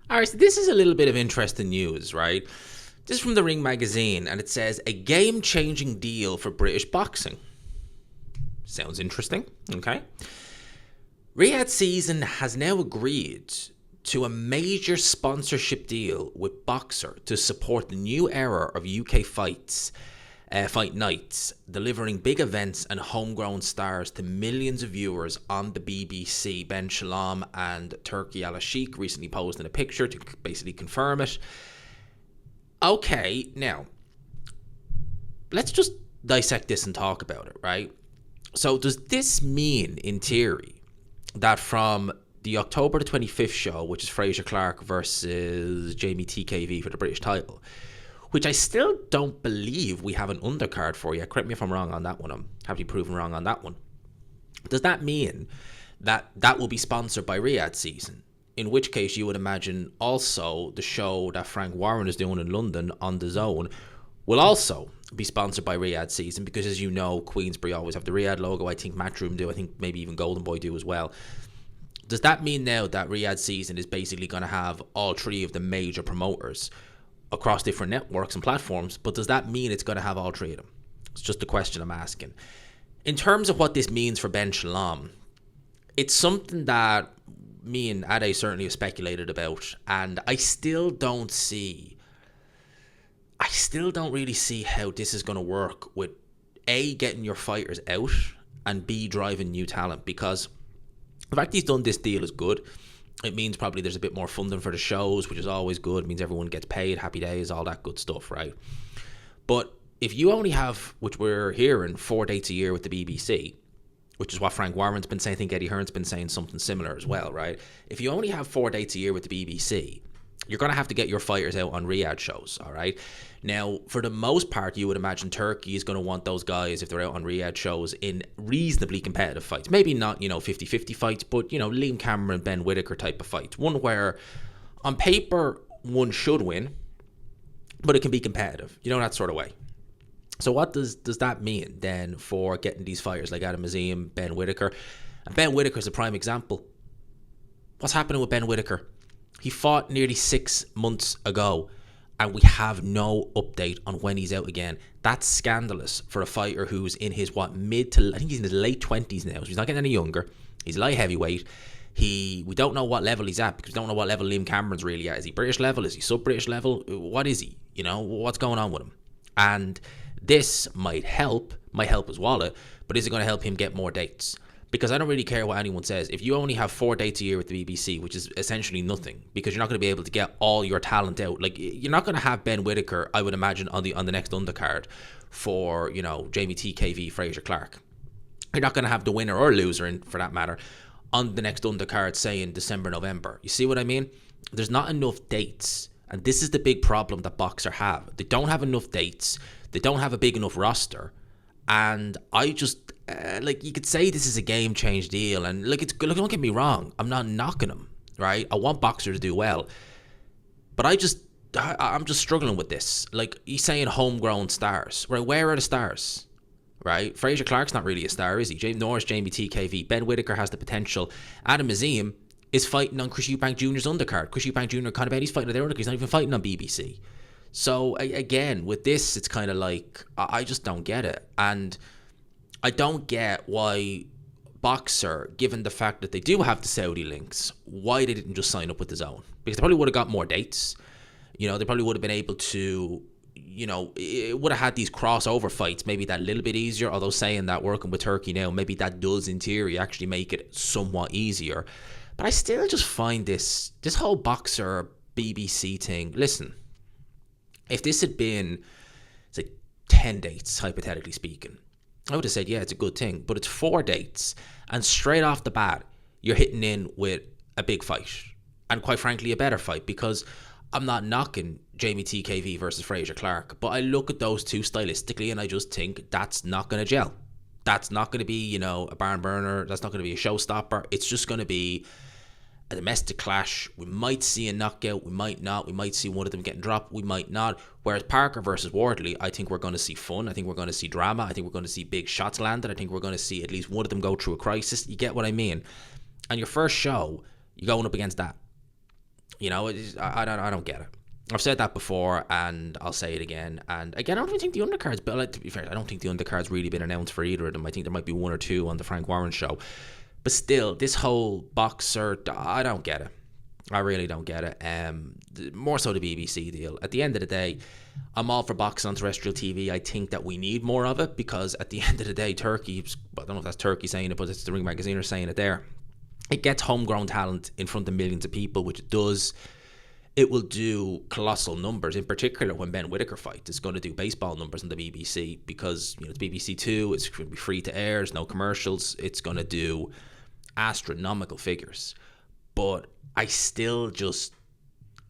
All right, so this is a little bit of interesting news, right? This is from the Ring magazine, and it says a game-changing deal for British boxing. Sounds interesting, okay? Riyadh Season has now agreed to a major sponsorship deal with Boxer to support the new era of UK fight nights, delivering big events and homegrown stars to millions of viewers on the BBC. Ben Shalom and Turki Alalshikh recently posted a picture to basically confirm it. Okay, now, let's just dissect this and talk about it, right? So does this mean, in theory, that from the October the 25th show, which is Fraser Clark versus Jamie TKV for the British title, which I still don't believe we have an undercard for yet. Correct me if I'm wrong on that one. I'm happy proven wrong on that one. Does that mean that that will be sponsored by Riyadh Season? In which case you would imagine also the show that Frank Warren is doing in London on The Zone will also be sponsored by Riyadh Season, because as you know, Queensbury always have the Riyadh logo. I think Matchroom do. I think maybe even Golden Boy do as well. Does that mean now that Riyadh Season is basically going to have all three of the major promoters across different networks and platforms? But does that mean it's going to have all three of them? It's just a question I'm asking. In terms of what this means for Ben Shalom, it's something that me and Ade certainly have speculated about, and I still don't really see how this is going to work with A, getting your fighters out, and B, driving new talent, because the fact he's done this deal is good. It means probably there's a bit more funding for the shows, which is always good. It means everyone gets paid, happy days, all that good stuff, right? But if you only have, which we're hearing, 4 dates a year with the BBC, which is what Frank Warren's been saying, I think Eddie Hearn's been saying something similar as well, right? If you only have 4 dates a year with the BBC, you're going to have to get your fighters out on Riyadh shows, all right? Now, for the most part, you would imagine Turkey is going to want those guys, if they're out on Riyadh shows, in reasonably competitive fights. Maybe not, 50-50 fights, but, Liam Cameron, Ben Whittaker type of fights. One where, on paper, one should win, but it can be competitive, that sort of way. So what does that mean, then, for getting these fighters like Adam Azim, Ben Whittaker? And Ben Whittaker's a prime example. What's happening with Ben Whittaker? He fought nearly 6 months ago, and we have no update on when he's out again. That's scandalous for a fighter who's in his, I think he's in his late 20s now, so he's not getting any younger. He's a light heavyweight. We don't know what level he's at, because we don't know what level Liam Cameron's really at. Is he British level? Is he sub-British level? What is he? What's going on with him? And this might help his wallet, but is it going to help him get more dates? Because I don't really care what anyone says. If you only have 4 dates a year with the BBC, which is essentially nothing, because you're not going to be able to get all your talent out. Like, you're not going to have Ben Whittaker, I would imagine, on the next undercard for, Jamie TKV, Fraser Clark. You're not going to have the winner or loser, for that matter, on the next undercard, say in December, November. You see what I mean? There's not enough dates. And this is the big problem that Boxer have. They don't have enough dates. They don't have a big enough roster. And I just, you could say this is a game change deal. And don't get me wrong, I'm not knocking them, right? I want Boxer to do well. But I'm just struggling with this. Like, he's saying homegrown stars, right? Where are the stars, right? Fraser Clark's not really a star, is he? Nor is Jamie TKV. Ben Whittaker has the potential. Adam Azim is fighting on Chris Eubank Jr.'s undercard. Chris Eubank Jr. kind of, he's fighting on their undercard. He's not even fighting on BBC. So, again, with this, it's kind of like, I just don't get it. And I don't get why Boxer, given the fact that they do have the Saudi links, why they didn't just sign up with The Zone. Because they probably would have got more dates. They probably would have been able to, it would have had these crossover fights, maybe that little bit easier. Although saying that, working with Turkey now, maybe that does, in theory, actually make it somewhat easier. But I still just find this whole Boxer BBC thing, listen, if this had been, say, 10 dates, hypothetically speaking, I would have said, yeah, it's a good thing. But it's 4 dates, and straight off the bat, you're hitting in with a big fight. And quite frankly, a better fight, because I'm not knocking Jamie TKV versus Fraser Clark, but I look at those two stylistically, and I just think that's not going to gel. That's not going to be, a barn burner. That's not going to be a showstopper. It's just going to be a domestic clash. We might see a knockout, we might not. We might see one of them getting dropped, we might not. Whereas Parker versus Wardley, I think we're going to see fun. I think we're going to see drama. I think we're going to see big shots landed. I think we're going to see at least one of them go through a crisis. You get what I mean? And your first show, you're going up against that. You know, I don't get it. I've said that before, and I'll say it again. And again, I don't even think the undercards, but like, to be fair, I don't think the undercard's really been announced for either of them. I think there might be one or two on the Frank Warren show. But still, this whole boxer, I don't get it. I really don't get it. More so the BBC deal. At the end of the day, I'm all for boxing on terrestrial TV. I think that we need more of it, because at the end of the day, Turkey, I don't know if that's Turkey saying it, but it's the Ring Magazine saying it there. It gets homegrown talent in front of millions of people, which it does. It will do colossal numbers, in particular when Ben Whittaker fights. It's going to do baseball numbers on the BBC, because it's BBC Two. It's going to be free to air. There's no commercials. It's going to do astronomical figures. But I still just,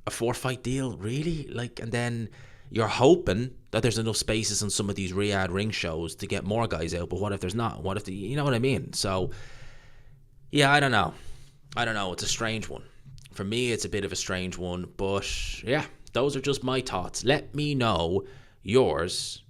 a 4-fight deal, really? Like, and then you're hoping that there's enough spaces on some of these Riyadh ring shows to get more guys out. But what if there's not? What if you know what I mean? So, yeah, I don't know. It's a strange one. For me, it's a bit of a strange one, but yeah, those are just my thoughts. Let me know yours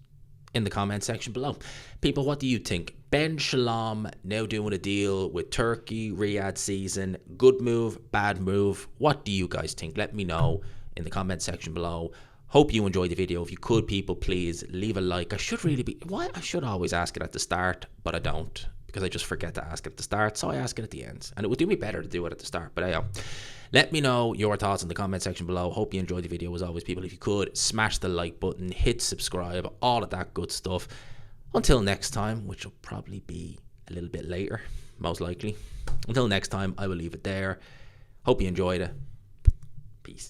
in the comment section below. People, what do you think? Ben Shalom now doing a deal with Turkey, Riyadh season. Good move, bad move? What do you guys think? Let me know in the comment section below. Hope you enjoyed the video. If you could, people, please leave a like. I should always ask it at the start, but I don't, because I just forget to ask it at the start, so I ask it at the end. And it would do me better to do it at the start, but I am. Let me know your thoughts in the comment section below. Hope you enjoyed the video. As always, people, if you could, smash the like button, hit subscribe, all of that good stuff. Until next time, which will probably be a little bit later, most likely. Until next time, I will leave it there. Hope you enjoyed it. Peace.